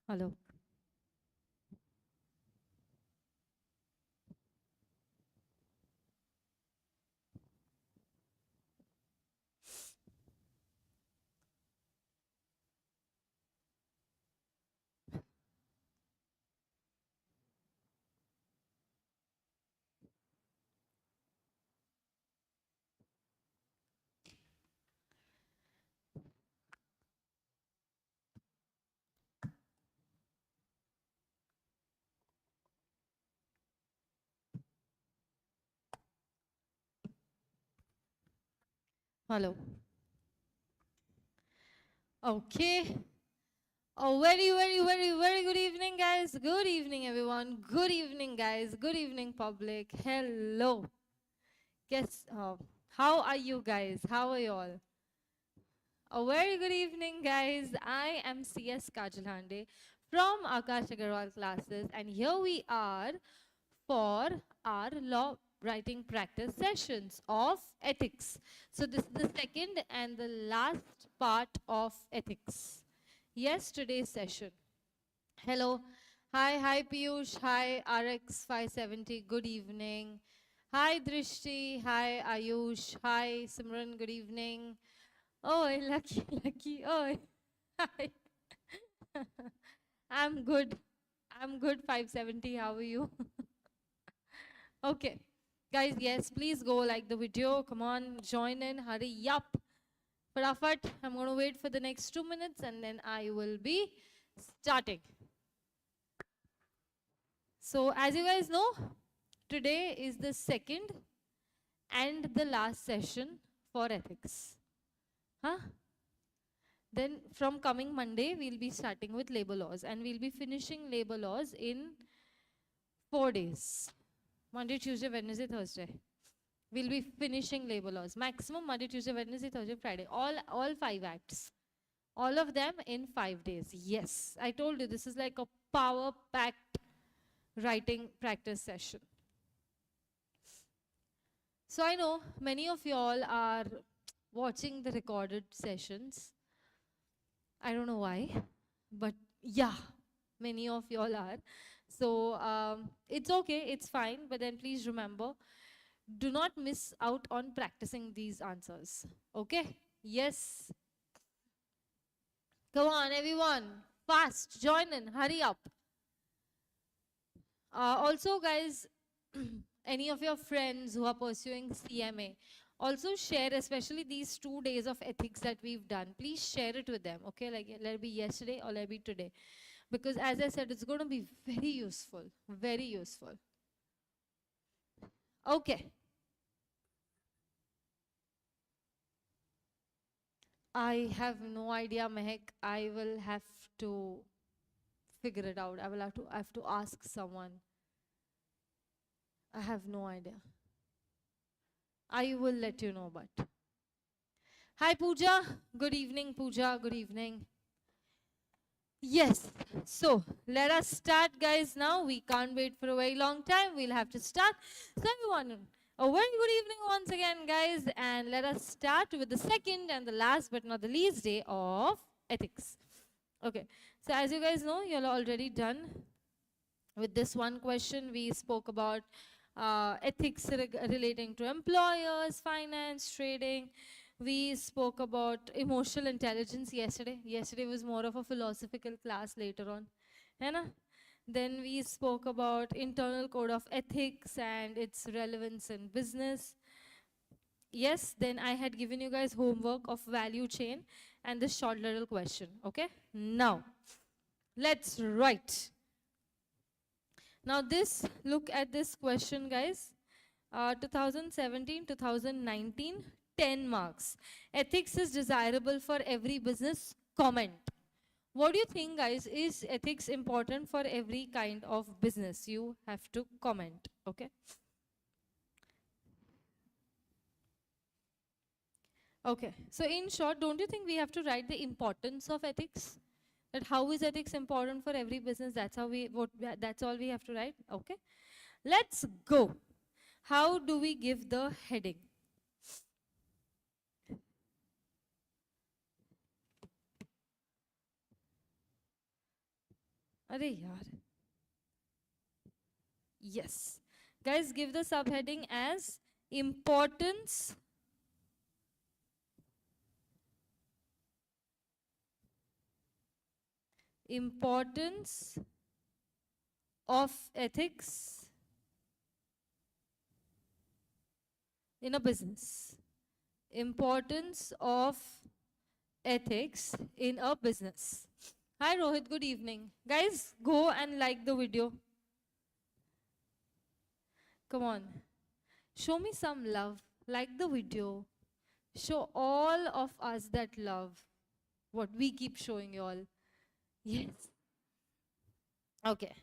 Hello. Hello. Okay. Oh, very good evening, guys. Good evening, everyone. Good evening, guys. Good evening, public. Hello. Guess, how are you guys? How are you all? A very good evening, guys. I am CS Kajalhande from Akash Agarwal classes, and here we are for our law writing practice sessions of ethics. So this is the second and the last part of ethics. Yes, today's session. Hello. Hi Piyush. Hi RX 570. Good evening. Hi Drishti. Hi Ayush. Hi Simran. Good evening. Oh, lucky, lucky. Oh, hi. I'm good. I'm good 570. How are you? Okay. Guys, yes, please go like the video. Come on, join in. Hurry up. Farafat, I'm going to wait for the next 2 minutes and then I will be starting. So, as you guys know, today is the second and the last session for ethics. Huh? Then from coming Monday, we'll be starting with labor laws and we'll be finishing labor laws in 4 days. Monday, Tuesday, Wednesday, Thursday. We'll be finishing labor laws. Maximum Monday, Tuesday, Wednesday, Thursday, Friday. All 5 acts. All of them in 5 days. Yes, I told you this is like a power-packed writing practice session. So I know many of y'all are watching the recorded sessions. I don't know why, but yeah, many of y'all are. So it's okay, it's fine, but then please remember, do not miss out on practicing these answers. Okay? Yes. Come on, everyone. Fast. Join in. Hurry up. Also, guys, any of your friends who are pursuing CMA, also share, especially these 2 days of ethics that we've done. Please share it with them, okay? Like, let it be yesterday or let it be today. Because as I said, it's going to be very useful. Very useful. Okay. I have no idea, Mehak. I will have to figure it out. I have to ask someone. I have no idea. I will let you know, but. Hi, Pooja. Good evening, Pooja. Good evening. Yes. So let us start, guys. Now we can't wait for a very long time. We'll have to start. So everyone, a very good evening once again, guys. And let us start with the second and the last but not the least day of ethics. Okay. So as you guys know, you're already done with this one question. We spoke about ethics relating to employers, finance, trading. We spoke about emotional intelligence yesterday. Yesterday was more of a philosophical class later on. है ना? Then we spoke about internal code of ethics and its relevance in business. Yes, then I had given you guys homework of value chain and this short little question. Okay? Now, let's write. Now this, look at this question, guys. 2017, 2019, 10 marks. Ethics is desirable for every business. Comment. What do you think, guys? Is ethics important for every kind of business? You have to comment, okay? Okay, so in short, don't you think we have to write the importance of ethics? That how is ethics important for every business? That's how that's all we have to write, okay? Let's go. How do we give the heading? Arey yaar. Yes. Guys, give the subheading as importance importance of ethics in a business. Importance of ethics in a business. Hi Rohit, good evening. Guys, go and like the video. Come on. Show me some love. Like the video. Show all of us that love. What we keep showing you all. Yes. Okay.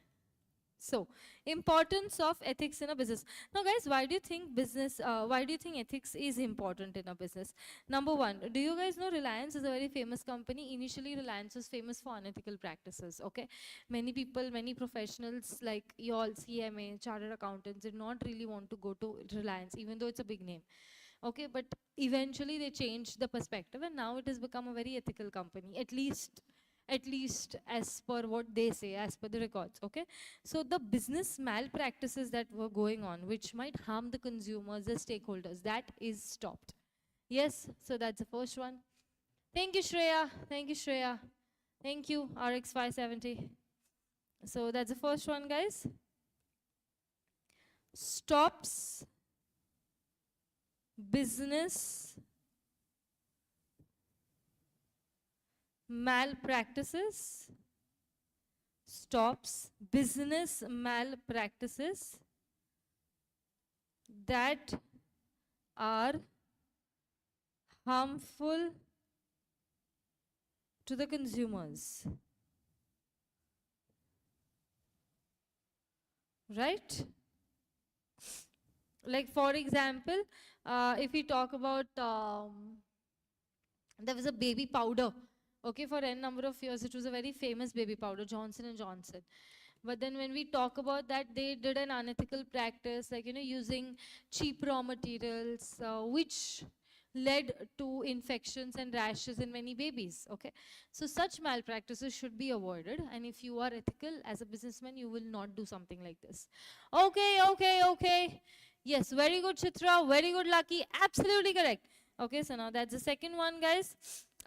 So, importance of ethics in a business. Now, guys, why do you think why do you think ethics is important in a business? Number one, do you guys know Reliance is a very famous company? Initially, Reliance was famous for unethical practices, okay? Many people, many professionals like y'all, CMA, chartered accountants, did not really want to go to Reliance, even though it's a big name. Okay, but eventually they changed the perspective and now it has become a very ethical company, at least as per what they say, as per the records. Okay, so the business malpractices that were going on, which might harm the consumers, the stakeholders, that is stopped. Yes, so that's the first one. Thank you, Shreya. Thank you, Shreya. Thank you, RX 570. So that's the first one, guys. Stops business malpractices, stops business malpractices that are harmful to the consumers. Right? Like, for example, if we talk about, there was a baby powder. Okay, for n number of years, it was a very famous baby powder, Johnson and Johnson. But then when we talk about that, they did an unethical practice, like, using cheap raw materials, which led to infections and rashes in many babies. Okay, so such malpractices should be avoided. And if you are ethical as a businessman, you will not do something like this. Okay, okay, okay. Yes, very good, Chitra. Very good, Lucky. Absolutely correct. Okay, so now that's the second one, guys.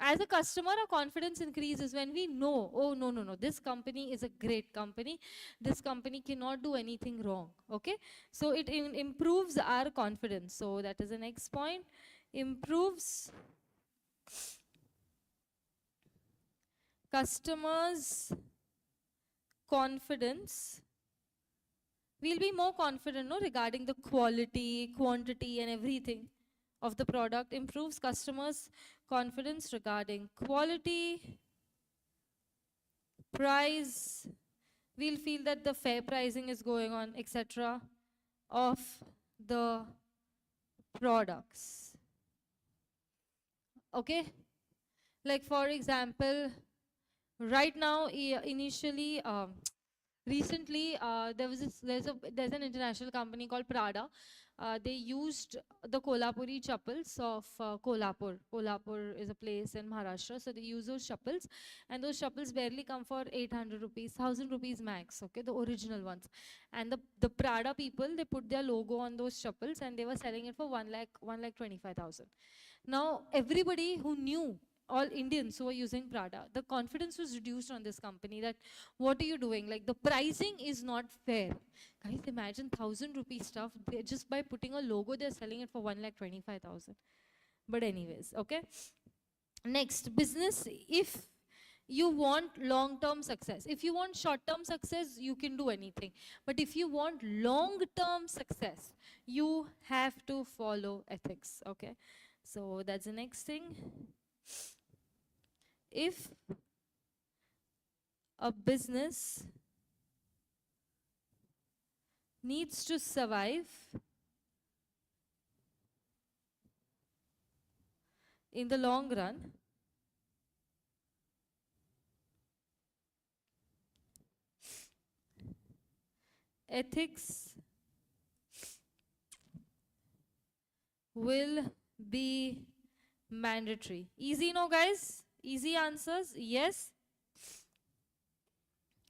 As a customer, our confidence increases when we know, oh, no, no, no, this company is a great company. This company cannot do anything wrong. Okay, so it improves our confidence. So that is the next point. Improves customers' confidence. We'll be more confident, no, regarding the quality, quantity, and everything of the product. Improves customers' confidence regarding quality, price. We'll feel that the fair pricing is going on, etc. of the products. Okay, like for example, right now, initially, recently, there's an international company called Prada. They used the Kolhapuri chappals of Kolhapur. Kolhapur is a place in Maharashtra, so they use those chappals, and those chappals barely come for 800 rupees, 1000 rupees max. Okay, the original ones, and the Prada people, they put their logo on those chappals, and they were selling it for 1 lakh 25,000. Now everybody who knew, all Indians who were using Prada, the confidence was reduced on this company that what are you doing? Like, the pricing is not fair. Guys, imagine 1000 rupee stuff. Just by putting a logo, they're selling it for 1,25,000. But anyways, okay. Next, business. If you want long-term success, if you want short-term success, you can do anything. But if you want long-term success, you have to follow ethics. Okay. So that's the next thing. If a business needs to survive in the long run, ethics will be mandatory. Easy, no, guys? Easy answers? Yes.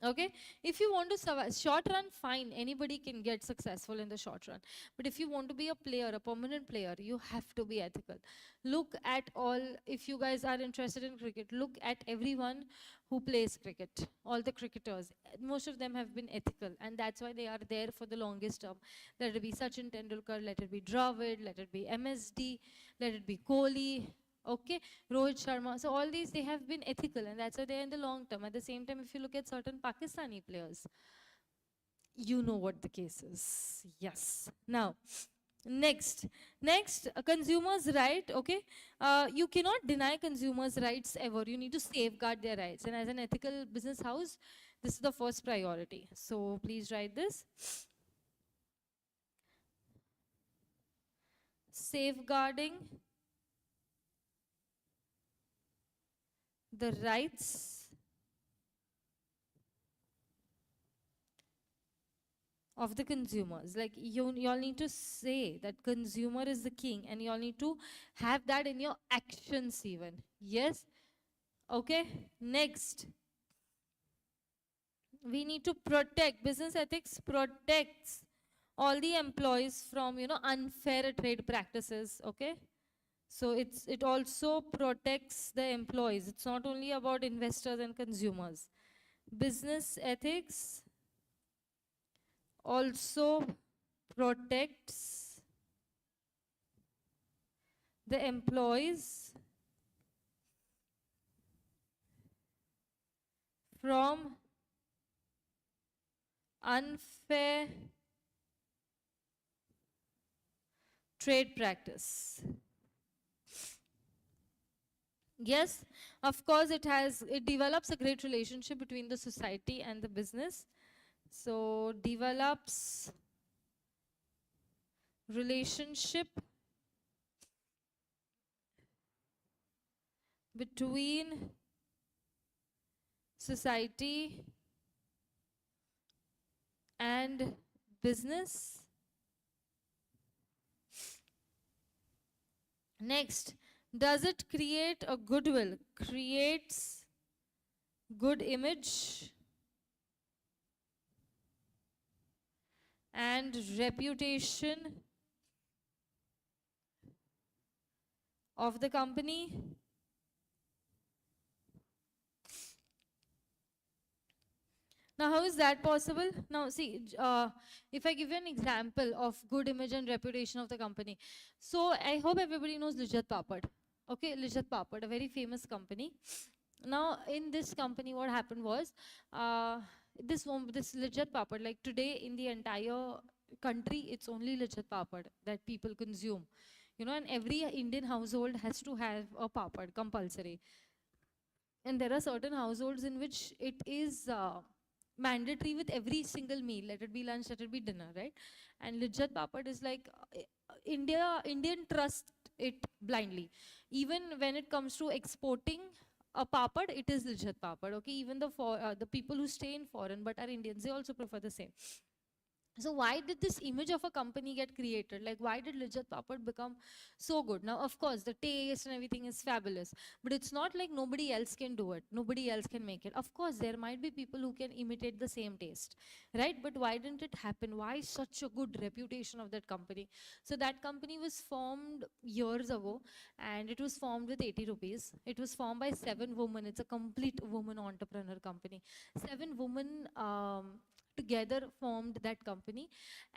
Okay, if you want to survive short run, fine, anybody can get successful in the short run, but if you want to be a player, a permanent player, you have to be ethical. Look at all, if you guys are interested in cricket, look at everyone who plays cricket, all the cricketers, most of them have been ethical, and that's why they are there for the longest term. Let it be Sachin Tendulkar, let it be Dravid, let it be MSD, let it be Kohli, okay, Rohit Sharma. So all these, they have been ethical, and that's why they're in the long term. At the same time, if you look at certain Pakistani players, you know what the case is. Yes. Now, next, consumers' right. Okay, you cannot deny consumers' rights ever. You need to safeguard their rights, and as an ethical business house, this is the first priority. So please write this: safeguarding the rights of the consumers. Like you all need to say that consumer is the king, and you all need to have that in your actions even. Yes. Okay, next, we need to protect, business ethics protects all the employees from, unfair trade practices. Okay, so it also protects the employees. It's not only about investors and consumers. Business ethics also protects the employees from unfair trade practice. Yes, of course, it develops a great relationship between the society and the business. So develops relationship between society and business. Next, does it create a goodwill? Creates good image and reputation of the company. Now, how is that possible? Now, see, if I give you an example of good image and reputation of the company. So, I hope everybody knows Lijjat Papad. Okay, Lijjat Papad, a very famous company. Now, in this company, what happened was, this Lijjat Papad, like today in the entire country, it's only Lijjat Papad that people consume. And every Indian household has to have a papad, compulsory. And there are certain households in which it is mandatory with every single meal, let it be lunch, let it be dinner, right? And Lijjat Papad is like, Indian trust it blindly. Even when it comes to exporting a papad, it is Lijjat Papad. Okay, even the people who stay in foreign but are Indians, they also prefer the same. So why did this image of a company get created? Like, why did Lijjat Papad become so good? Now, of course, the taste and everything is fabulous, but it's not like nobody else can do it. Nobody else can make it. Of course, there might be people who can imitate the same taste, right? But why didn't it happen? Why such a good reputation of that company? So that company was formed years ago, and it was formed with 80 rupees. It was formed by 7 women. It's a complete woman entrepreneur company. 7 women together formed that company,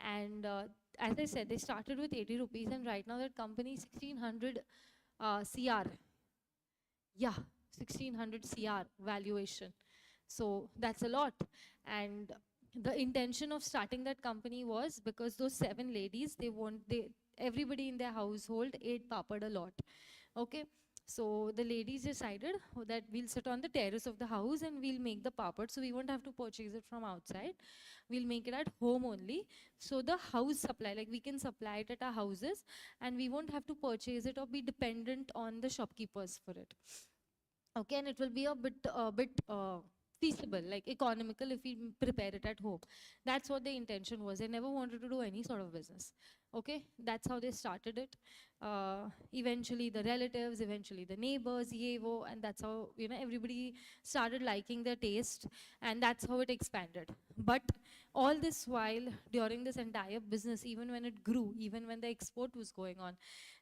and as I said, they started with 80 rupees, and right now that company 1600 cr, yeah, 1600 cr valuation. So that's a lot. And the intention of starting that company was because those 7 ladies, they everybody in their household ate papad a lot. Okay, so the ladies decided that we'll sit on the terrace of the house and we'll make the papad, so we won't have to purchase it from outside. We'll make it at home only. So the house supply, like we can supply it at our houses, and we won't have to purchase it or be dependent on the shopkeepers for it. Okay, and it will be a bit feasible, like economical, if we prepare it at home. That's what the intention was. They never wanted to do any sort of business. Okay, that's how they started it. eventually the relatives, eventually the neighbors, yevo, and that's how, you know, everybody started liking their taste, and that's how it expanded. But all this while, during this entire business, even when it grew, even when the export was going on,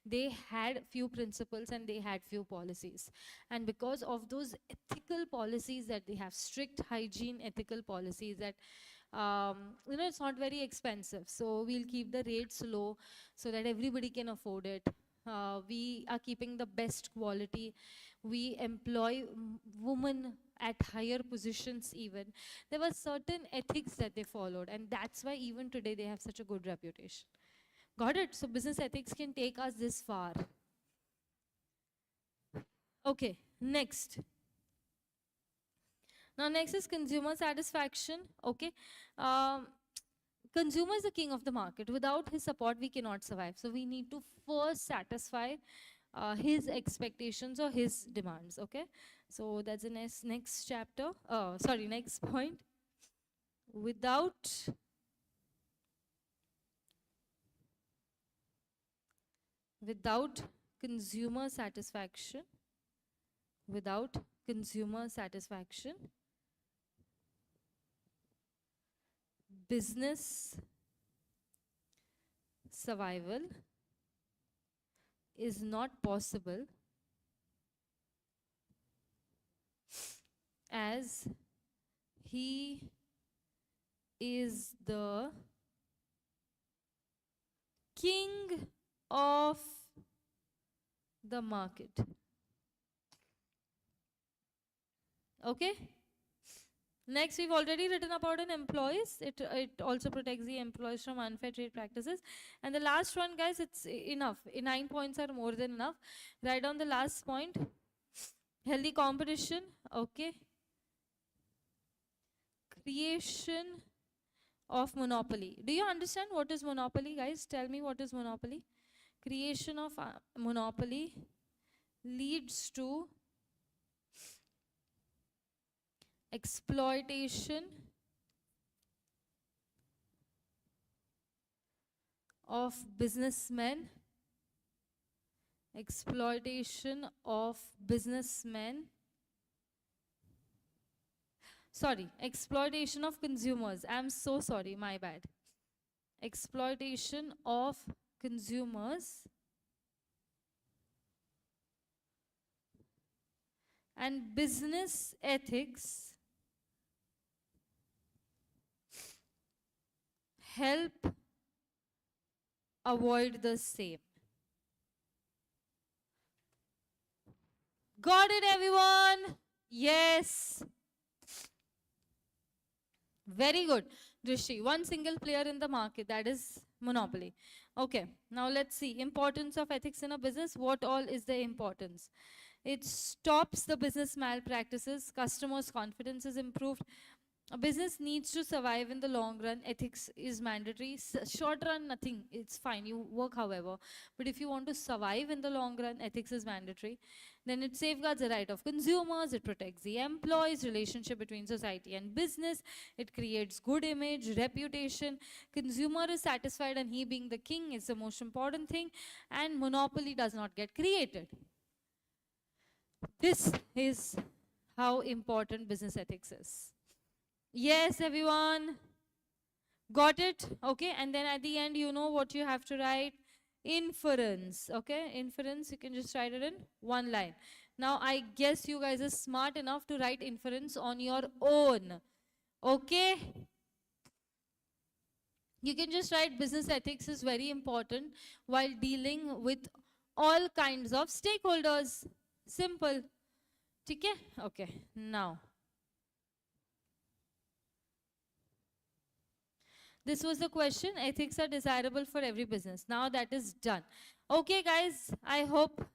they had few principles and they had few policies. And because of those ethical policies that they have, strict hygiene ethical policies, that you know, it's not very expensive, so we'll keep the rates low so that everybody can afford it. We are keeping the best quality. We employ women at higher positions even. There were certain ethics that they followed, and that's why even today they have such a good reputation. Got it? So business ethics can take us this far. Okay, next. Now next is consumer satisfaction. Okay. Um, Consumer is the king of the market. Without his support, we cannot survive. So we need to first satisfy his expectations or his demands. Okay. So that's the next chapter. Sorry, next point. Without consumer satisfaction, without consumer satisfaction, business survival is not possible, as he is the king of the market. Okay. Next, we've already written about an employees. It also protects the employees from unfair trade practices. And the last one, guys, it's enough. 9 points are more than enough. Write down the last point. Healthy competition. Okay. Creation of monopoly. Do you understand what is monopoly, guys? Tell me what is monopoly. Creation of monopoly leads to exploitation of businessmen, exploitation of businessmen, sorry, exploitation of consumers. I'm so sorry, my bad. Exploitation of consumers and business ethics help avoid the same. Got it, everyone? Yes. Very good. Drishti, one single player in the market, that is monopoly. Okay, now let's see. Importance of ethics in a business. What all is the importance? It stops the business malpractices. Customers' confidence is improved. A business needs to survive in the long run. Ethics is mandatory. Short run, nothing. It's fine. You work however. But if you want to survive in the long run, ethics is mandatory. Then it safeguards the right of consumers. It protects the employees, relationship between society and business. It creates good image, reputation. Consumer is satisfied and he being the king is the most important thing. And monopoly does not get created. This is how important business ethics is. Yes, everyone. Got it? Okay, and then at the end, you know what you have to write? Inference. Okay, inference, you can just write it in one line. Now, I guess you guys are smart enough to write inference on your own. Okay? You can just write business ethics is very important while dealing with all kinds of stakeholders. Simple. Okay? Okay, now. This was the question. Ethics are desirable for every business. Now that is done. Okay, guys, I hope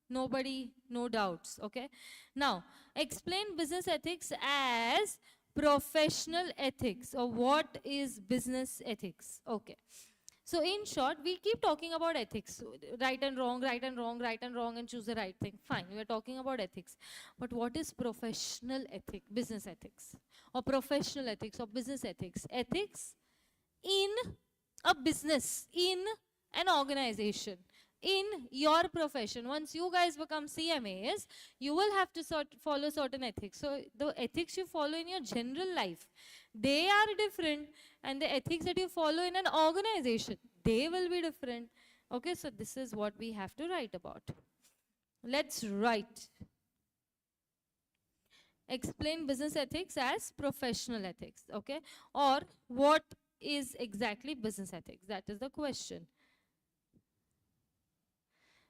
nobody, no doubts. Okay. Now, explain business ethics as professional ethics, or what is business ethics? Okay. So in short, we keep talking about ethics, right and wrong, right and wrong, right and wrong, and choose the right thing. Fine, we are talking about ethics. But what is professional ethics, business ethics, or professional ethics, or business ethics? Ethics in a business, in an organization. in your profession. Once you guys become CMAs, you will have to follow certain ethics. So the ethics you follow in your general life, they are different, and the ethics that you follow in an organization, they will be different. Okay, so this is what we have to write about. Let's write. Explain business ethics as professional ethics, okay? Or what is exactly business ethics? That is the question.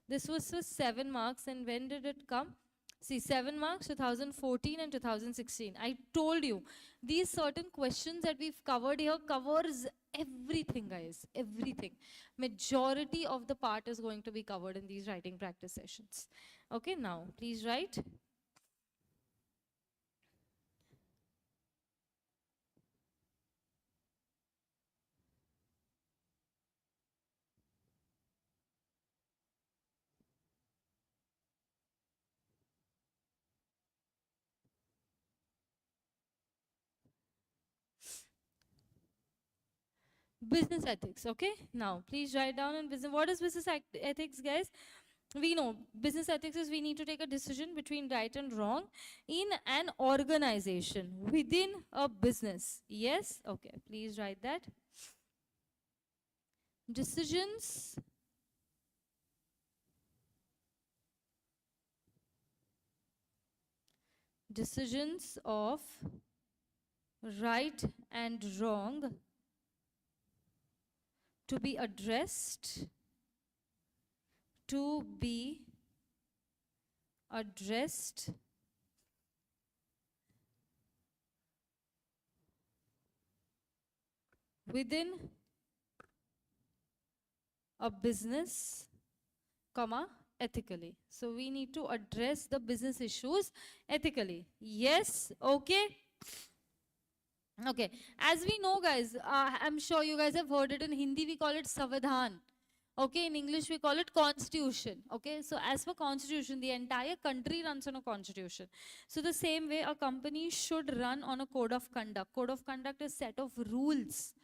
This was for 7 marks, and when did it come? See, 7 marks, 2014 and 2016. I told you, these certain questions that we've covered here covers everything, guys, everything. Majority of the part is going to be covered in these writing practice sessions. Okay, now, please write. Business ethics, okay? Now, please write down in business. What is business ethics, guys? We know business ethics is we need to take a decision between right and wrong in an organization within a business. Yes? Okay, please write that. Decisions of right and wrong to be addressed within a business, comma, ethically. So we need to address the business issues ethically. Yes? Okay? Okay. As we know, guys, I'm sure you guys have heard it in Hindi, we call it Savidhan. Okay, in English we call it constitution. Okay, so as per constitution, the entire country runs on a constitution. So the same way a company should run on a code of conduct. Code of conduct is a set of rules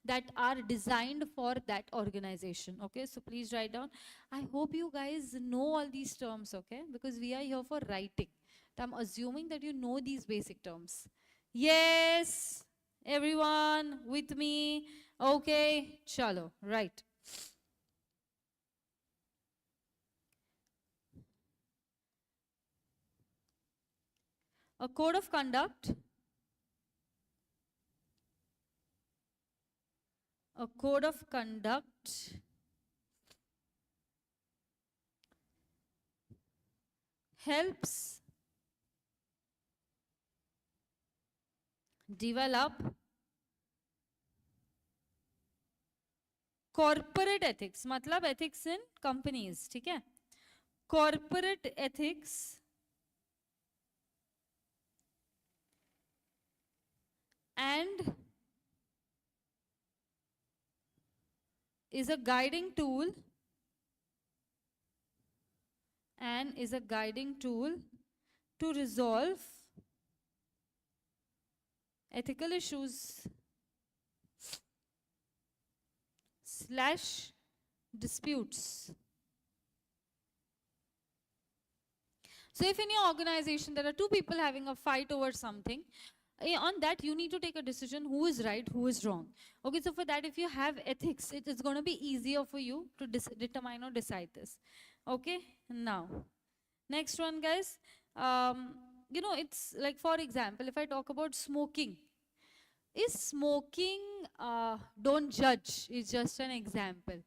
that are designed for that organization. Okay, so please write down. I hope you guys know all these terms, okay, because we are here for writing. So I'm assuming that you know these basic terms. Yes, everyone with me? Okay, chalo, right. A code of conduct helps develop corporate ethics. मतलब ethics in companies, ठीक है? Corporate ethics and is a guiding tool to resolve ethical issues / disputes. So if in your organization there are two people having a fight over something, on that you need to take a decision who is right, who is wrong. Okay, so for that if you have ethics, it is going to be easier for you to determine or decide this. Okay, now next one, guys. You know, it's like, for example, if I talk about smoking, is smoking, don't judge, is just an example.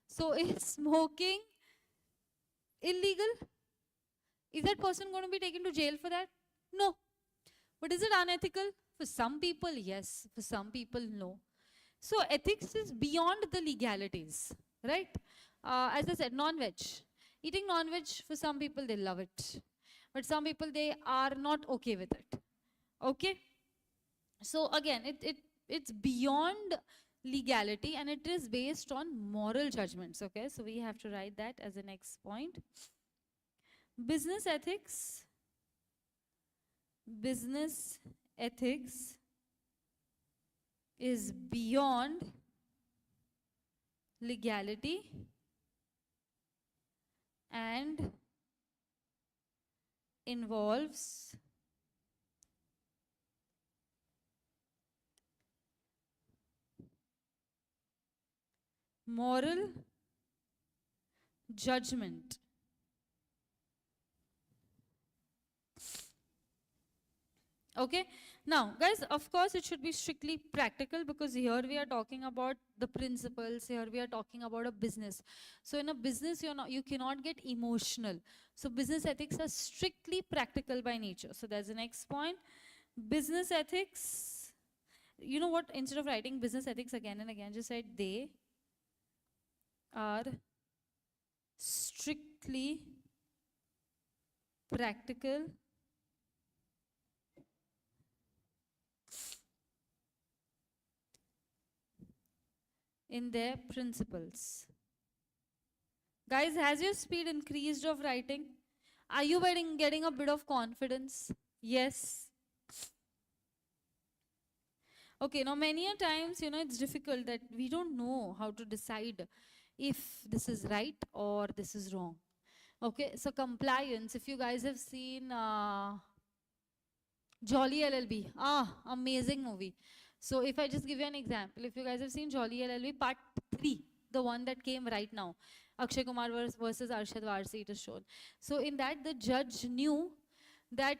So is smoking illegal? Is that person going to be taken to jail for that? No. But is it unethical? For some people, yes. For some people, no. So ethics is beyond the legalities, right? As I said, non-veg. Eating non-veg, for some people, they love it. But some people, they are not okay with it. Okay? So again, it's beyond legality, and it is based on moral judgments. Okay? So we have to write that as the next point. Business ethics is beyond legality and involves moral judgment. Okay, now guys, of course it should be strictly practical, because here we are talking about the principles, here we are talking about a business. So in a business, you cannot get emotional. So business ethics are strictly practical by nature. So that's the next point. Business ethics, you know what, instead of writing business ethics again and again, just write they are strictly practical in their principles. Guys, has your speed increased of writing? Are you getting a bit of confidence? Yes. Okay, now many a times, it's difficult that we don't know how to decide if this is right or this is wrong. Okay, so compliance, if you guys have seen Jolly LLB, amazing movie. So if I just give you an example, if you guys have seen Jolly LLB Part 3, the one that came right now, Akshay Kumar versus Arshad Varsi, it is shown. So in that, the judge knew that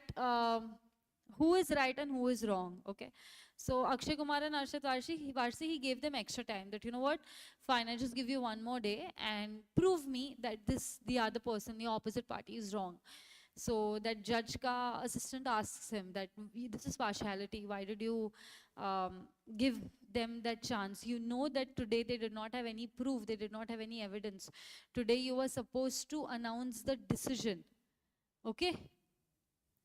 who is right and who is wrong, okay? So Akshay Kumar and Arshad Varsi, he gave them extra time that, you know what, fine, I'll just give you one more day and prove me that the other person, the opposite party is wrong. So that judge ka assistant asks him that this is partiality. Why did you give them that chance? You know that today they did not have any proof. They did not have any evidence. Today you were supposed to announce the decision. Okay?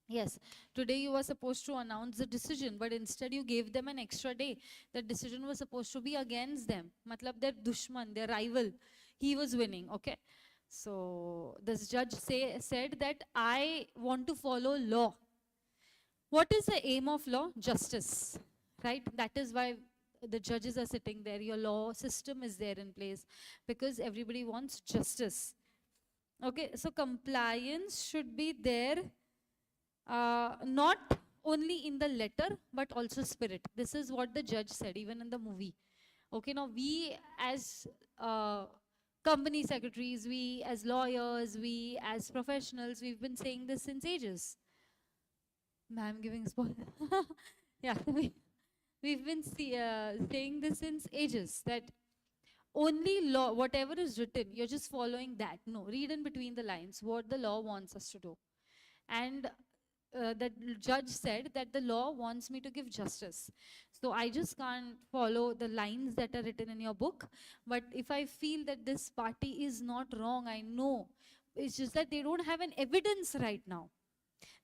Yes, today you were supposed to announce the decision, but instead you gave them an extra day. The decision was supposed to be against them. Matlab their dushman, their rival, he was winning, okay? So this judge said that I want to follow law. What is the aim of law? Justice, right? That is why the judges are sitting there. Your law system is there in place because everybody wants justice. Okay, so compliance should be there, not only in the letter but also spirit. This is what the judge said even in the movie. Okay, now we as company secretaries, we as lawyers, we as professionals, we've been saying this since ages. Ma'am giving spoil. Yeah, we've been saying this since ages, that only law, whatever is written, you're just following that. No, read in between the lines what the law wants us to do. And the judge said that the law wants me to give justice. So I just can't follow the lines that are written in your book. But if I feel that this party is not wrong, I know. It's just that they don't have an evidence right now.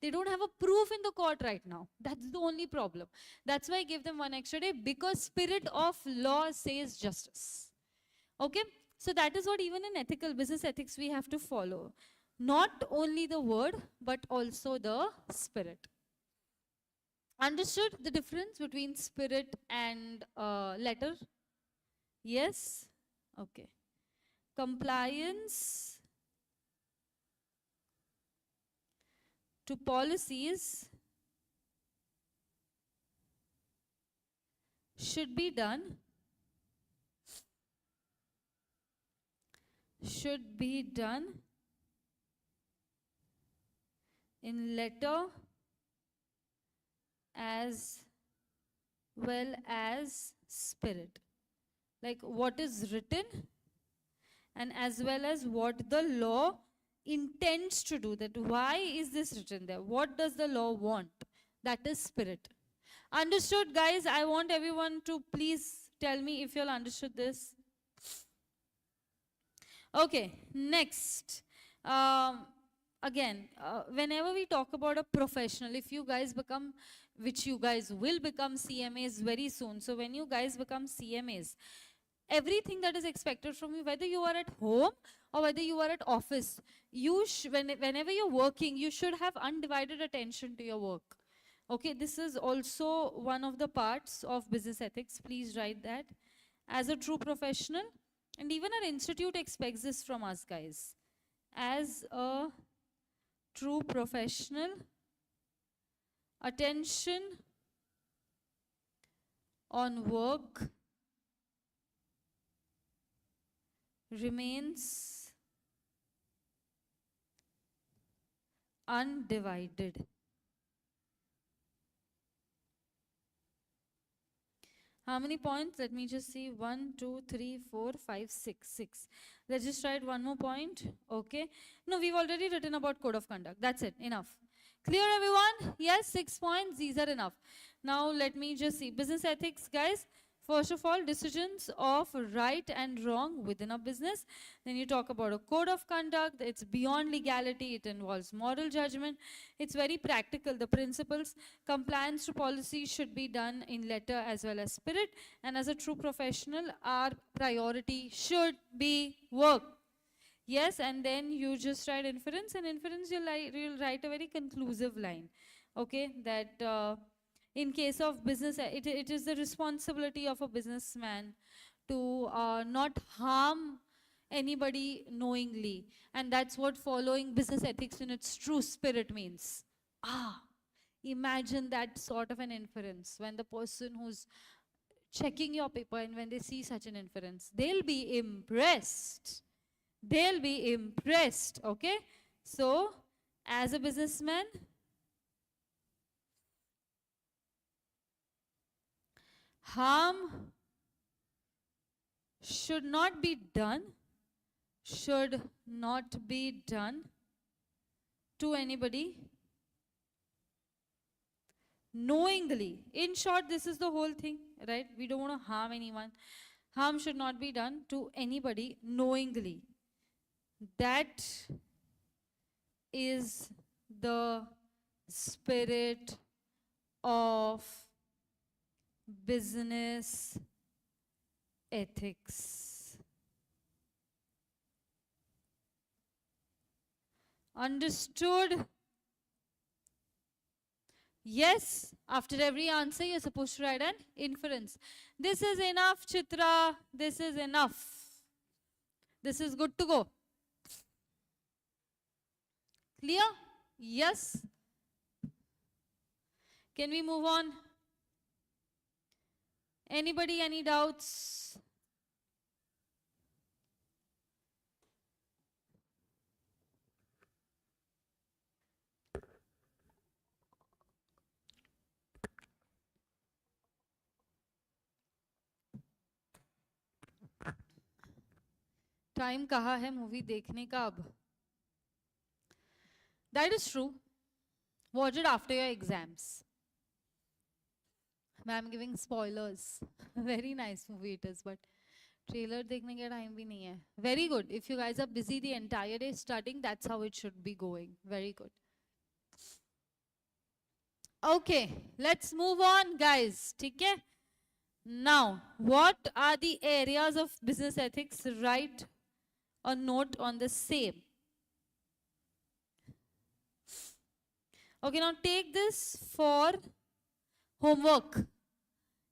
They don't have a proof in the court right now. That's the only problem. That's why I give them one extra day, because spirit of law says justice. Okay? So that is what even in ethical business ethics we have to follow. Not only the word, but also the spirit. Understood the difference between spirit and letter? Yes? Okay. Compliance to policies should be done in letter as well as spirit. Like what is written and as well as what the law intends to do. That why is this written there? What does the law want? That is spirit. Understood, guys? I want everyone to please tell me if you all understood this. Okay, next. Again, whenever we talk about a professional, if you guys become, which you guys will become CMAs very soon. So when you guys become CMAs, everything that is expected from you, whether you are at home or whether you are at office, whenever you're working, you should have undivided attention to your work. Okay, this is also one of the parts of business ethics. Please write that. As a true professional, and even our institute expects this from us, guys. As a true professional, attention on work remains undivided. How many points? Let me just see. 1, 2, 3, 4, 5, 6. 6. Let's just write one more point. Okay. No, we've already written about code of conduct. That's it. Enough. Clear, everyone? Yes, 6 points. These are enough. Now, let me just see. Business ethics, guys. First of all, decisions of right and wrong within a business. Then you talk about a code of conduct. It's beyond legality. It involves moral judgment. It's very practical. The principles, compliance to policy should be done in letter as well as spirit. And as a true professional, our priority should be work. Yes, and then you just write inference. And inference, you'll write a very conclusive line. Okay, that... in case of business, it is the responsibility of a businessman to not harm anybody knowingly. And that's what following business ethics in its true spirit means. Imagine that sort of an inference when the person who's checking your paper and when they see such an inference, they'll be impressed. They'll be impressed, okay? So, as a businessman, harm should not be done to anybody knowingly. In short, this is the whole thing, right? We don't want to harm anyone. Harm should not be done to anybody knowingly. That is the spirit of business ethics. Understood? Yes, after every answer you're supposed to write an inference. This is enough, Chitra. This is enough. This is good to go. Clear? Yes. Can we move on? Anybody, any doubts? Time कहाँ है movie देखने का अब? That is true. Watch it after your exams. I'm giving spoilers. Very nice movie it is, but trailer देखने का time भी नहीं है. Very good. If you guys are busy the entire day studying, that's how it should be going. Very good. Okay, let's move on, guys. ठीक है? Now, what are the areas of business ethics? Write a note on the same. Okay, now take this for homework.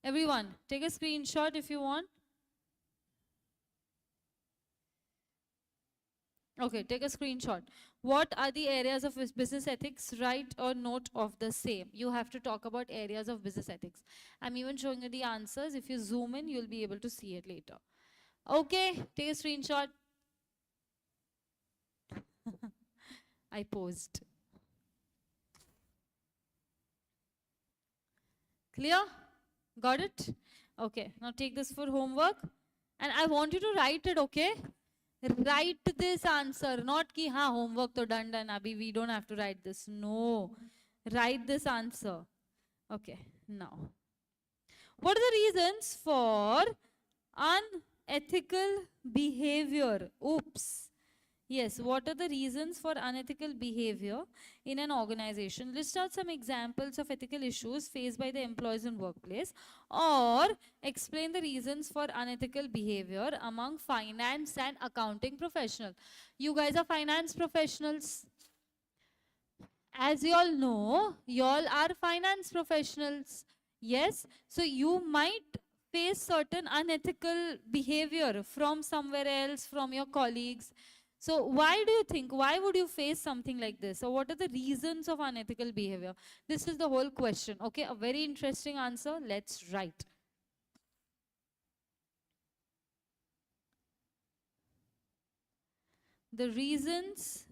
Everyone, take a screenshot if you want. Okay, take a screenshot. What are the areas of business ethics? Write a note of the same. You have to talk about areas of business ethics. I'm even showing you the answers. If you zoom in, you'll be able to see it later. Okay, take a screenshot. I posed. Clear? Got it? Okay, now take this for homework. And I want you to write it, okay? Write this answer. Not ki, ha, homework to done, abhi we don't have to write this. No. Write this answer. Okay, now. What are the reasons for unethical behavior? Oops. Yes, what are the reasons for unethical behavior in an organization? List out some examples of ethical issues faced by the employees in workplace, or explain the reasons for unethical behavior among finance and accounting professionals. You guys are finance professionals. As you all know, you all are finance professionals. Yes, so you might face certain unethical behavior from somewhere else, from your colleagues. So why do you think, why would you face something like this? Or what are the reasons of unethical behavior? This is the whole question. Okay, a very interesting answer. Let's write. The reasons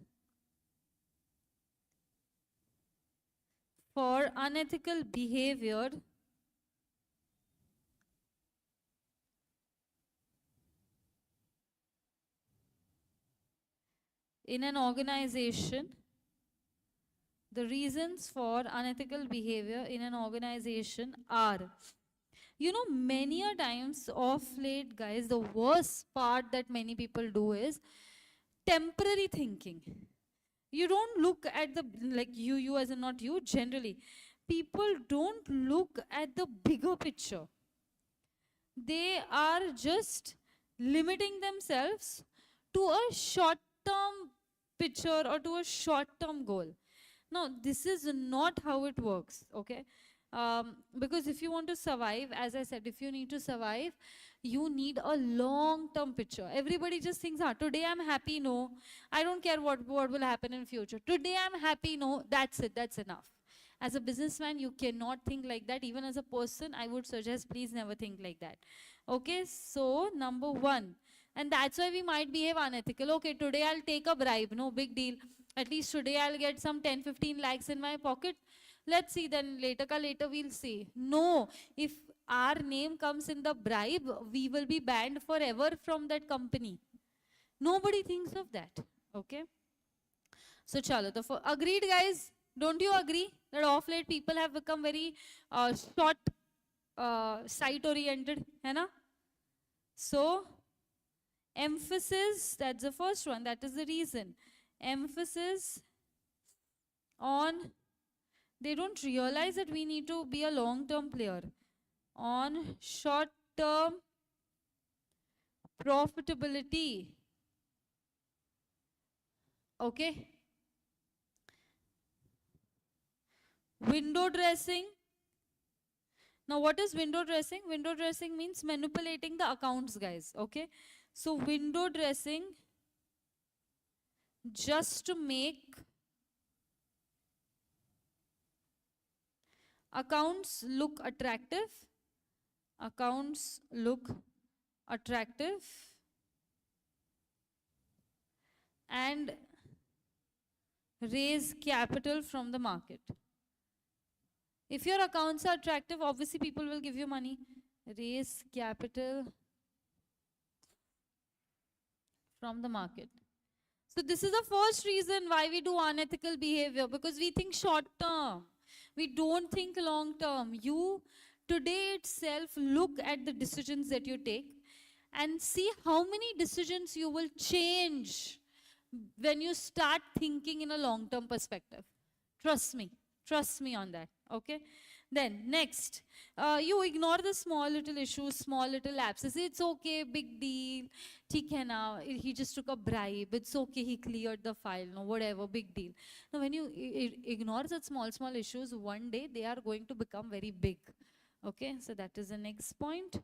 for unethical behavior in an organization, the reasons for unethical behavior in an organization are, you know, many a times of late, guys, the worst part that many people do is temporary thinking. You don't look at the, like you as in not you, generally. People don't look at the bigger picture. They are just limiting themselves to a short term picture or to a short term goal. No, this is not how it works, okay? Because if you want to survive, as I said, if you need to survive, you need a long term picture. Everybody just thinks, today I'm happy, no. I don't care what will happen in future. Today I'm happy, no. That's it, that's enough. As a businessman, you cannot think like that. Even as a person, I would suggest please never think like that. Okay, so number one. And that's why we might behave unethical. Okay, today I'll take a bribe, no big deal. At least today I'll get some 10-15 lakhs in my pocket. Let's see, then later we'll see. No, if our name comes in the bribe, we will be banned forever from that company. Nobody thinks of that. Okay. So chalo, agreed, guys? Don't you agree that off late people have become very short sight oriented, hai na? So emphasis, that's the first one, that is the reason. Emphasis on, they don't realize that we need to be a long-term player, on short-term profitability. Okay. Window dressing. Now what is window dressing? Window dressing means manipulating the accounts, guys. Okay. So window dressing just to make accounts look attractive. Accounts look attractive and raise capital from the market. If your accounts are attractive, obviously people will give you money. Raise capital from the market. So this is the first reason why we do unethical behavior, because we think short term. We don't think long term. You today itself look at the decisions that you take and see how many decisions you will change when you start thinking in a long term perspective. Trust me on that. Okay. Then next, you ignore the small little issues, small little lapses. It's okay, big deal. ठीक है ना, he just took a bribe. It's okay, he cleared the file. No, whatever, big deal. Now, when you ignore such small issues, one day they are going to become very big. Okay, so that is the next point.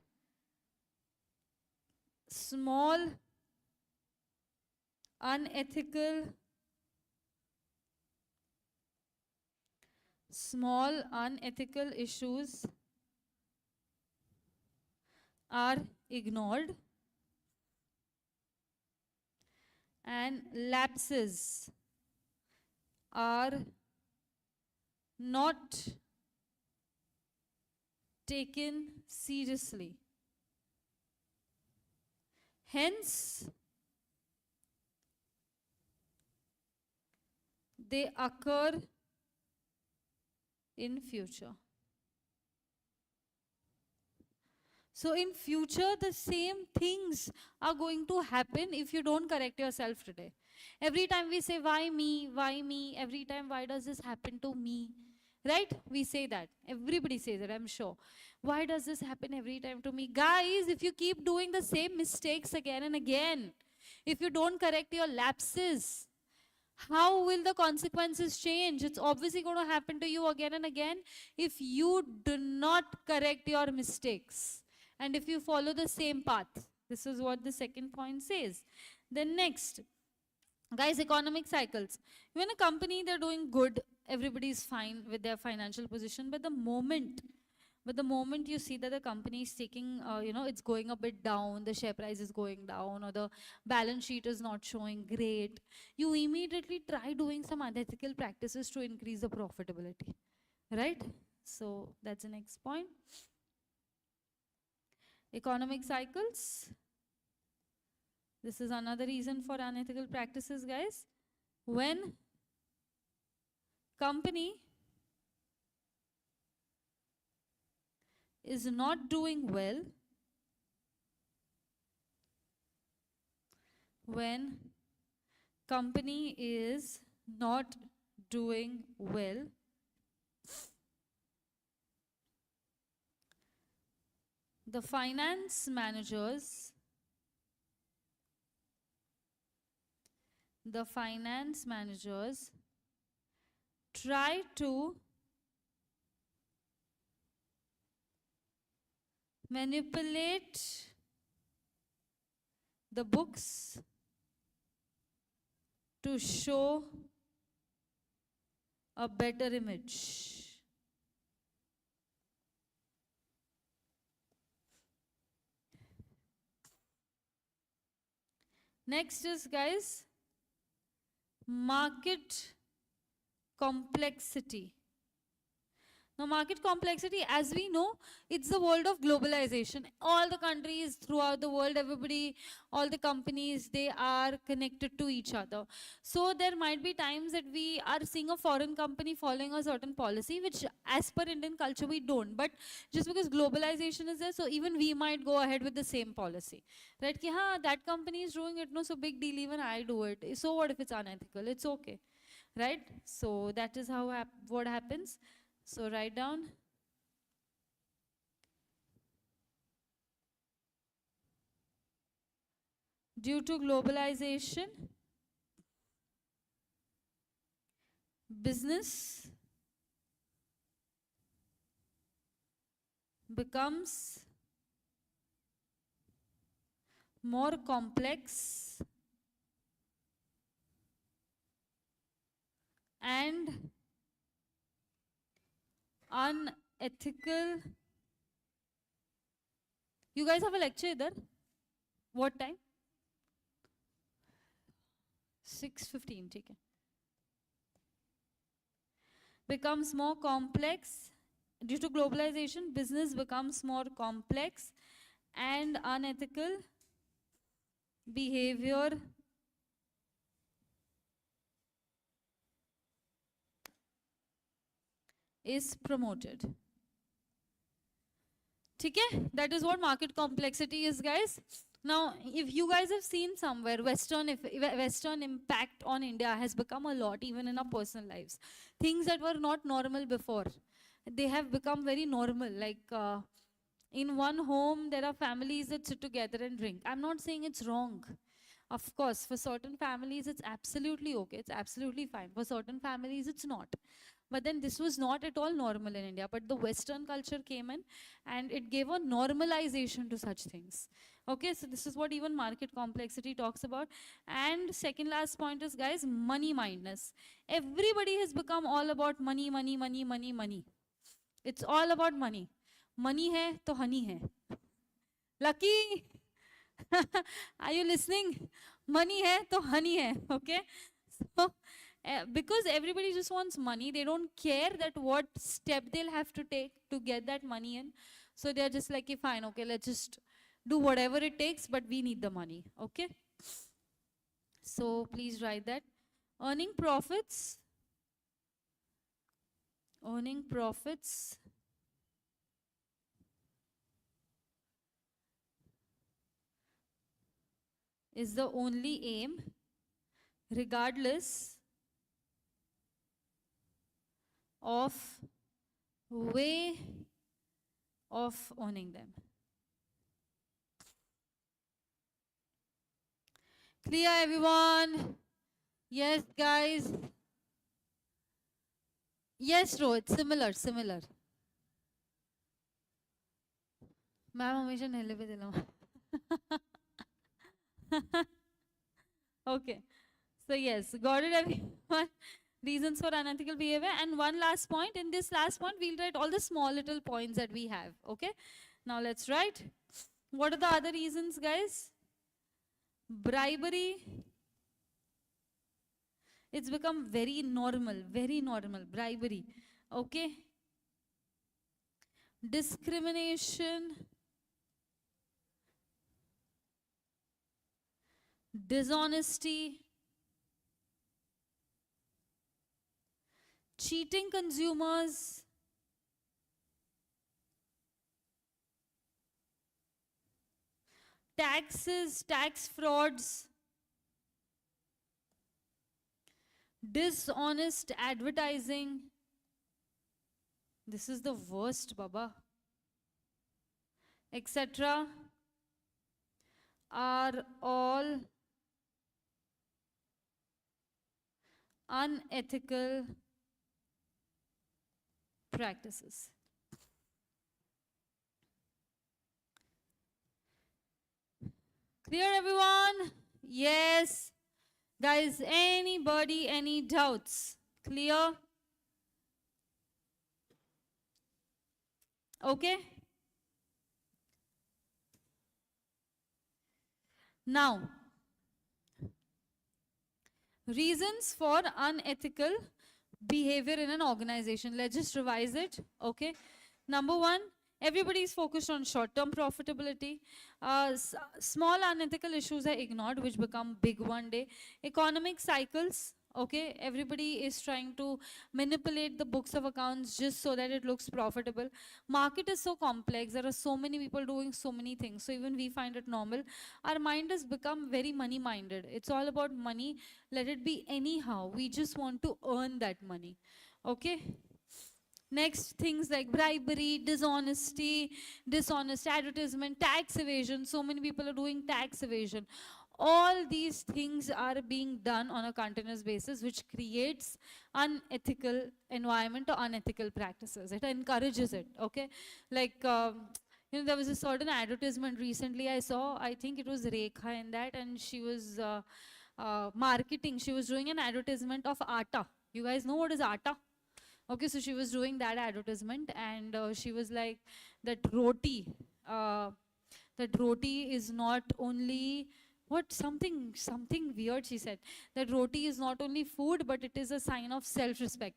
Small, unethical issues are ignored and lapses are not taken seriously. Hence, they occur in future. So in future, the same things are going to happen if you don't correct yourself today. Every time we say, why me, why me? Every time, why does this happen to me? Right? We say that. Everybody says it, I'm sure. Why does this happen every time to me? Guys, if you keep doing the same mistakes again and again, if you don't correct your lapses, how will the consequences change? It's obviously going to happen to you again and again if you do not correct your mistakes and if you follow the same path. This is what the second point says. Then next, Guys, economic cycles. When a company, they're doing good, everybody's fine with their financial position, but the moment you see that the company is taking, it's going a bit down, the share price is going down, or the balance sheet is not showing great, you immediately try doing some unethical practices to increase the profitability, right? So that's the next point. Economic cycles. This is another reason for unethical practices, guys. When company is not doing well, when company is not doing well, the finance managers try to manipulate the books to show a better image. Next is, guys, market complexity. Now, market complexity, as we know, it's the world of globalization. All the countries throughout the world, everybody, all the companies, they are connected to each other. So there might be times that we are seeing a foreign company following a certain policy, which as per Indian culture, we don't. But just because globalization is there, so even we might go ahead with the same policy. Right? Ki, haan, that company is doing it, no, so big deal, even I do it. So what if it's unethical? It's okay. Right? So that is how what happens. So write down. Due to globalization, business becomes more complex and unethical. You guys have a lecture either? What time? 6:15, ठीक है. Becomes more complex. Due to globalization, business becomes more complex and unethical behavior is promoted. Okay? That is what market complexity is, guys. Now, if you guys have seen somewhere, Western impact on India has become a lot, even in our personal lives. Things that were not normal before, they have become very normal. Like in one home, there are families that sit together and drink. I'm not saying it's wrong. Of course, for certain families, it's absolutely okay. It's absolutely fine. For certain families, it's not. But then this was not at all normal in India. But the Western culture came in and it gave a normalization to such things. Okay, so this is what even market complexity talks about. And second last point is, guys, money mindness. Everybody has become all about money, money, money, money, money. It's all about money. Money hai to honey hai. Lucky. Are you listening? Money hai to honey hai. Okay. So because everybody just wants money, they don't care that what step they'll have to take to get that money in. So they're just like, fine, okay, let's just do whatever it takes, but we need the money. Okay. So please write that. Earning profits. Earning profits is the only aim, regardless of way of owning them. Clear, everyone? Yes, guys. Yes, Rohit, similar. Ma'am, हमेशा नहले पे दिलाऊं. Okay. So yes, got it everyone. Reasons for unethical behavior. And one last point. In this last point, we'll write all the small little points that we have. Okay. Now let's write. What are the other reasons, guys? Bribery. It's become very normal. Very normal. Bribery. Okay. Discrimination. Dishonesty. Cheating consumers. Taxes, tax frauds. Dishonest advertising. This is the worst, Baba. Etc. Are all unethical practices. Clear, everyone? Yes. Guys, anybody, any doubts? Clear? Okay. Now, reasons for unethical behavior in an organization. Let's just revise it. Okay. Number one, everybody is focused on short-term profitability. Small unethical issues are ignored, which become big one day. Economic cycles. Okay, everybody is trying to manipulate the books of accounts just so that it looks profitable. Market is so complex. There are so many people doing so many things. So even we find it normal. Our mind has become very money-minded. It's all about money. Let it be anyhow. We just want to earn that money. Okay. Next, things like bribery, dishonesty, dishonest advertisement, tax evasion. So many people are doing tax evasion. All these things are being done on a continuous basis, which creates unethical environment or unethical practices. It encourages it, okay? Like, there was a certain advertisement recently I saw. I think it was Rekha in that, and she was marketing. She was doing an advertisement of Atta. You guys know what is Atta? Okay, so she was doing that advertisement, and she was like that roti is not only something weird she said, that roti is not only food but it is a sign of self-respect.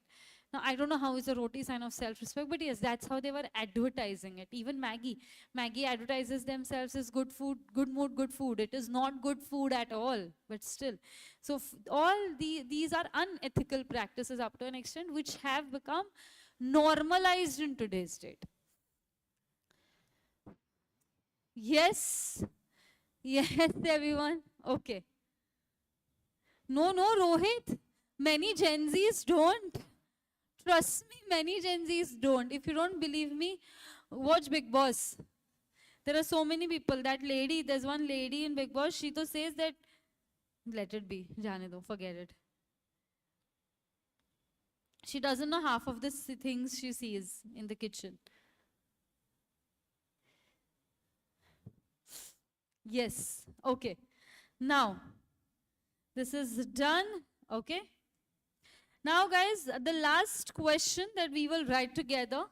Now I don't know how is a roti sign of self-respect, but yes, that's how they were advertising it. Even Maggie advertises themselves as good food, good mood, good food. It is not good food at all, but still. So these are unethical practices up to an extent, which have become normalized in today's date. Yes. Yes, everyone. Okay. No, Rohit. Many Gen Zs don't. Trust me, many Gen Zs don't. If you don't believe me, watch Big Boss. There are so many people. That lady, there's one lady in Big Boss, she to says that, let it be, jane do, forget it. She doesn't know half of the things she sees in the kitchen. Yes. Okay. Now, this is done. Okay. Now, guys, the last question that we will write together.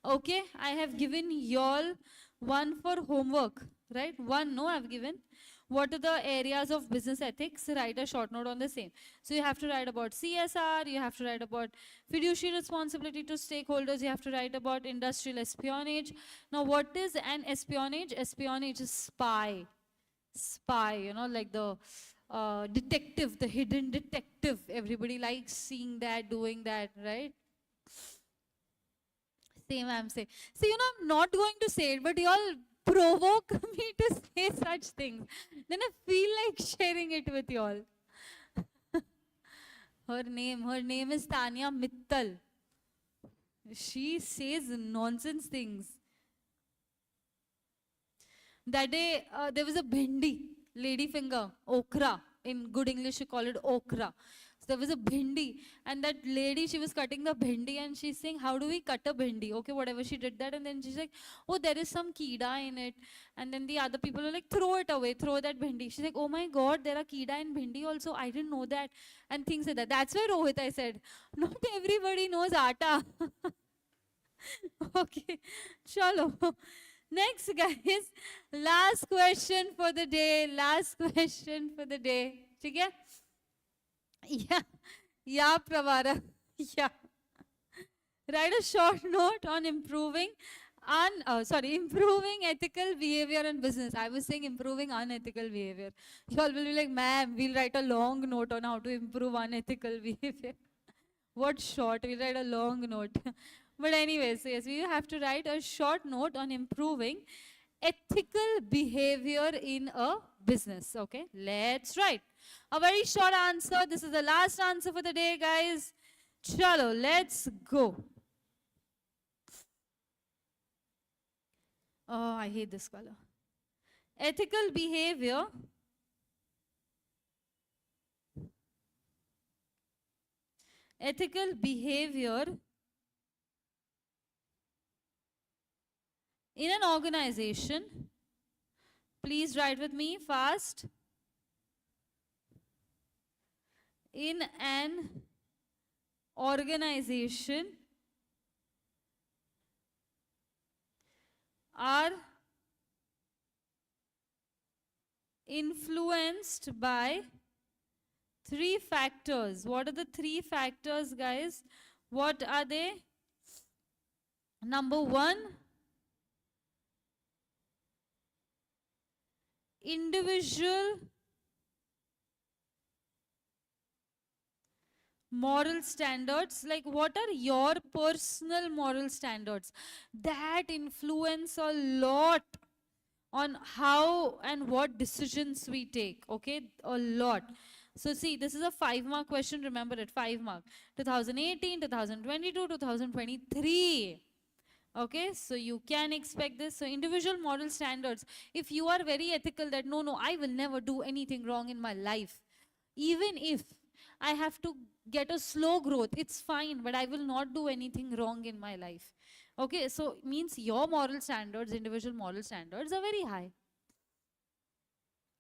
Okay. I have given y'all one for homework, right? One, no, I've given. What are the areas of business ethics? Write a short note on the same. So you have to write about CSR, you have to write about fiduciary responsibility to stakeholders, you have to write about industrial espionage. Now, what is an espionage? Espionage is spy. Spy, like the detective, the hidden detective. Everybody likes seeing that, doing that, right? Same I'm saying. See, I'm not going to say it, but you all provoke me to say such things. Then I feel like sharing it with you all. Her name is Tanya Mittal. She says nonsense things. That day, there was a bhendi, lady finger, okra. In good English, you call it okra. So there was a bhindi, and that lady, she was cutting the bhindi, and she's saying, how do we cut a bhindi? Okay, whatever, she did that, and then she's like, oh, there is some keeda in it. And then the other people were like, throw it away, throw that bhindi. She's like, oh my God, there are keeda in bhindi also. I didn't know that. And things like that. That's why Rohit, I said, not everybody knows atta. Okay, chalo. Next, guys, last question for the day. Last question for the day. ठीक है? Yeah, yeah, Pravara. Yeah. Write a short note on improving improving ethical behavior in business. I was saying improving unethical behavior. You all will be like, ma'am, we'll write a long note on how to improve unethical behavior. What short? We'll write a long note. But anyways, yes, we have to write a short note on improving ethical behavior in a business. Okay, let's write a very short answer. This is the last answer for the day, guys. Chalo, let's go. Oh, I hate this color. Ethical behavior in an organization. Please write with me fast. In an organization are influenced by 3 factors. What are the 3 factors, guys? What are they? Number 1, individual moral standards. Like, what are your personal moral standards that influence a lot on how and what decisions we take? Okay, a lot. So see, this is a 5-mark question. Remember it, 5 mark. 2018, 2022, 2023. Okay, so you can expect this. So individual moral standards. If you are very ethical that no, I will never do anything wrong in my life. Even if I have to get a slow growth, it's fine, but I will not do anything wrong in my life. Okay, so means your moral standards, individual moral standards are very high.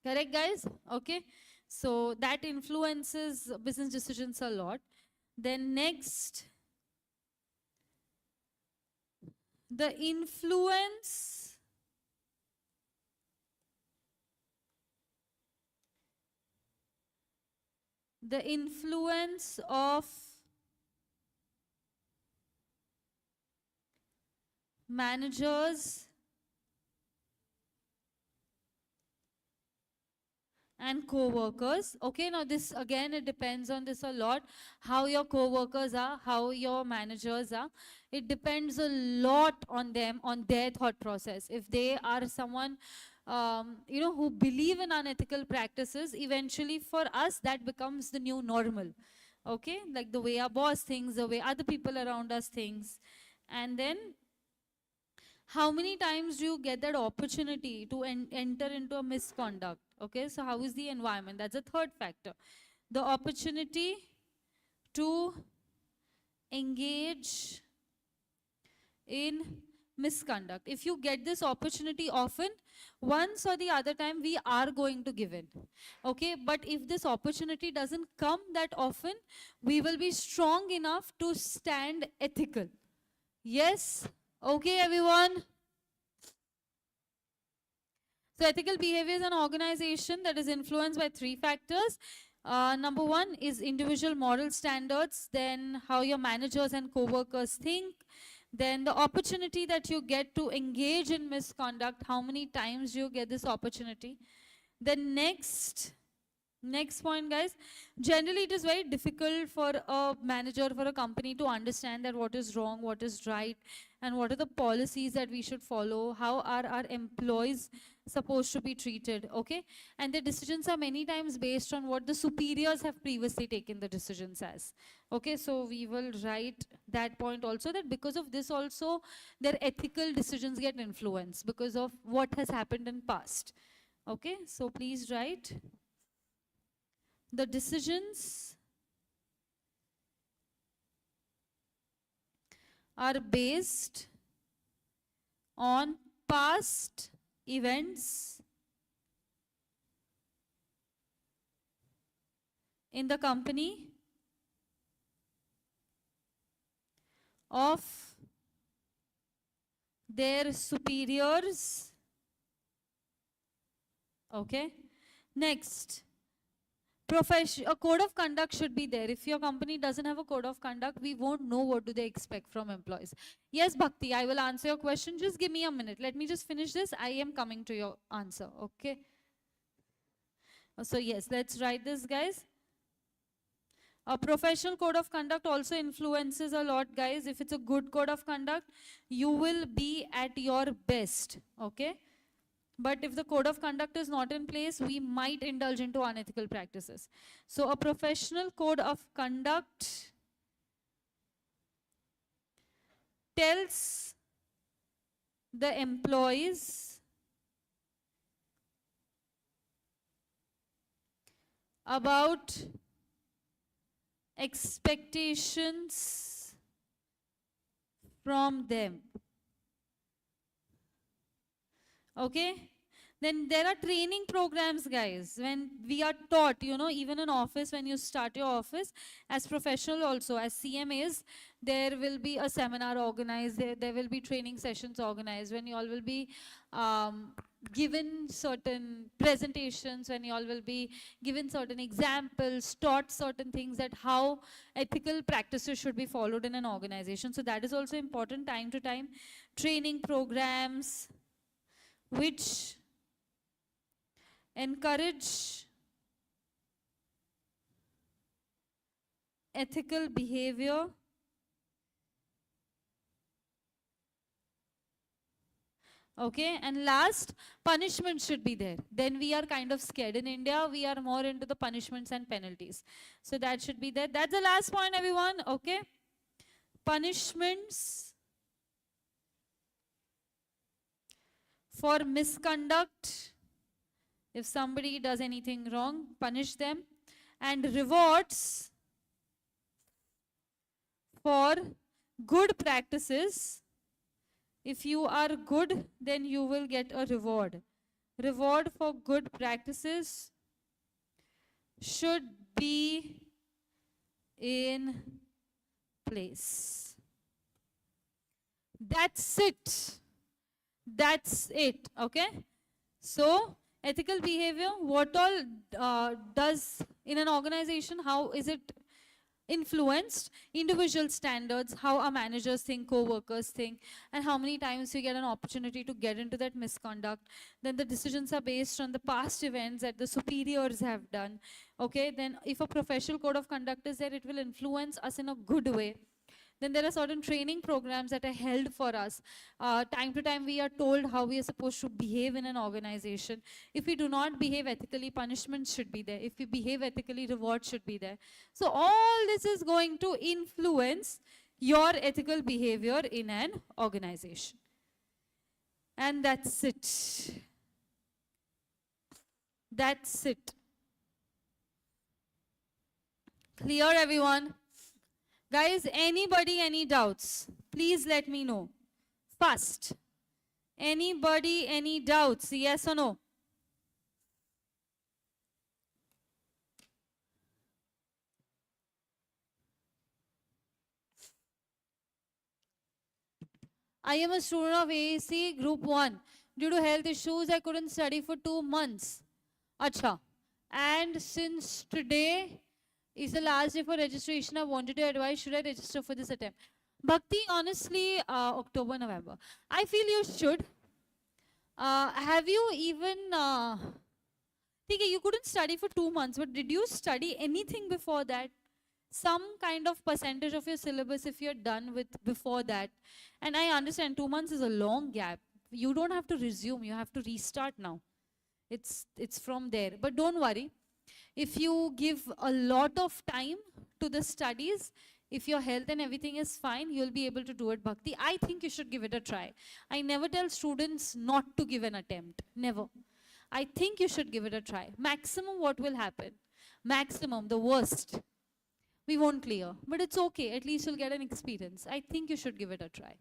Correct, guys? Okay, so that influences business decisions a lot. Then next, the influence of managers and co-workers. Okay, now this again, it depends on this a lot, how your co-workers are, how your managers are. It depends a lot on them, on their thought process. If they are someone who believe in unethical practices, eventually for us that becomes the new normal. Okay, like the way our boss thinks, the way other people around us thinks. And then how many times do you get that opportunity to enter into a misconduct? Okay, so how is the environment? That's a third factor. The opportunity to engage in misconduct. If you get this opportunity often, once or the other time, we are going to give in. Okay, but if this opportunity doesn't come that often, we will be strong enough to stand ethical. Yes? Okay, everyone? So ethical behavior is an organization that is influenced by 3 factors. Number 1 is individual moral standards, then how your managers and co-workers think, then the opportunity that you get to engage in misconduct, how many times you get this opportunity. The next point, guys, generally it is very difficult for a manager, for a company to understand that what is wrong, what is right, and what are the policies that we should follow, how are our employees supposed to be treated, okay? And the decisions are many times based on what the superiors have previously taken the decisions as. Okay, so we will write that point also, that because of this also, their ethical decisions get influenced because of what has happened in past. Okay, so please write the decisions are based on past events in the company of their superiors. Okay. Next, a code of conduct should be there. If your company doesn't have a code of conduct, we won't know what do they expect from employees. Yes, Bhakti, I will answer your question. Just give me a minute. Let me just finish this. I am coming to your answer. Okay. So yes, let's write this, guys. A professional code of conduct also influences a lot, guys. If it's a good code of conduct, you will be at your best. Okay. But if the code of conduct is not in place, we might indulge into unethical practices. So a professional code of conduct tells the employees about expectations from them. Okay. Then there are training programs, guys. When we are taught, you know, even in office, when you start your office, as professional also, as CMAs, there will be a seminar organized, there will be training sessions organized, when you all will be given certain presentations, when you all will be given certain examples, taught certain things that how ethical practices should be followed in an organization. So that is also important, time to time. Training programs which encourage ethical behavior Okay, and last, punishment should be there. Then we are kind of scared. In India, we are more into the punishments and penalties. So that should be there. That's the last point, everyone. Okay. Punishments for misconduct. If somebody does anything wrong, punish them. And rewards for good practices. If you are good, then you will get a reward. Reward for good practices should be in place. That's it. That's it. Okay. So, ethical behavior, what all does in an organization, how is it influenced? Individual standards, how our managers think, co-workers think, and how many times we get an opportunity to get into that misconduct. Then the decisions are based on the past events that the superiors have done. Okay, then if a professional code of conduct is there, it will influence us in a good way. Then there are certain training programs that are held for us. Time to time we are told how we are supposed to behave in an organization. If we do not behave ethically, punishment should be there. If we behave ethically, reward should be there. So all this is going to influence your ethical behavior in an organization. And that's it. That's it. Clear, everyone? Guys, anybody, any doubts? Please let me know. Fast. Anybody, any doubts? Yes or no? I am a student of AAC Group 1. Due to health issues, I couldn't study for 2 months. Acha. And since today is the last day for registration, I wanted to advise, should I register for this attempt? Bhakti, honestly, October, November. I feel you should. Have you even... you couldn't study for 2 months, but did you study anything before that? Some kind of percentage of your syllabus if you're done with before that. And I understand 2 months is a long gap. You don't have to resume, you have to restart now. It's from there. But don't worry. If you give a lot of time to the studies, if your health and everything is fine, you'll be able to do it, Bhakti. I think you should give it a try. I never tell students not to give an attempt. Never. I think you should give it a try. Maximum what will happen? Maximum, the worst. we won't clear. But it's okay. At least you'll get an experience. I think you should give it a try.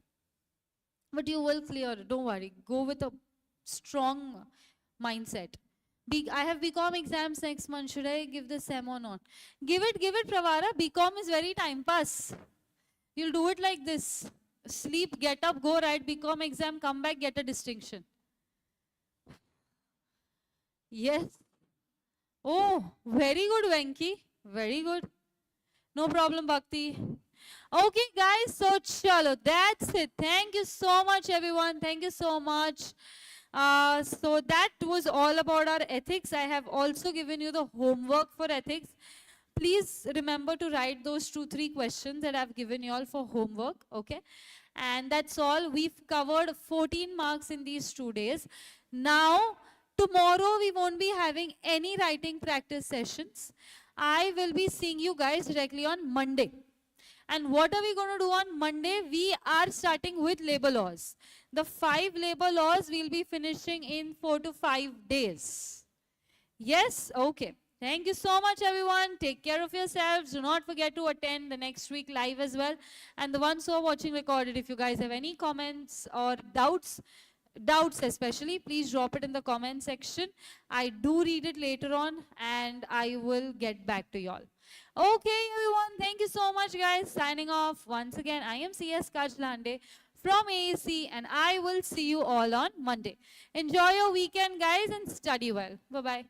But you will clear. Don't worry. Go with a strong mindset. I have BCom exams next month. Should I give the SEM or not? Give it, Pravara. BCom is very time pass. You'll do it like this. Sleep, get up, go write BCom exam, come back, get a distinction. Yes. Oh, very good, Venki. Very good. No problem, Bhakti. Okay, guys. So, chalo, that's it. Thank you so much, everyone. Thank you so much. So that was all about our ethics. I have also given you the homework for ethics. Please remember to write those 2-3 questions that I've given you all for homework, okay? And that's all. We've covered 14 marks in these 2 days. Now, tomorrow we won't be having any writing practice sessions. I will be seeing you guys directly on Monday. And what are we going to do on Monday? We are starting with labor laws. The 5 labor laws we'll be finishing in 4 to 5 days. Yes? Okay. Thank you so much, everyone. Take care of yourselves. Do not forget to attend the next week live as well. And the ones who are watching recorded, if you guys have any comments or doubts especially, please drop it in the comment section. I do read it later on and I will get back to you all. Okay, everyone. Thank you so much, guys. Signing off. Once again, I am CS Kajlande from AAC and I will see you all on Monday. Enjoy your weekend, guys, and study well. Bye-bye.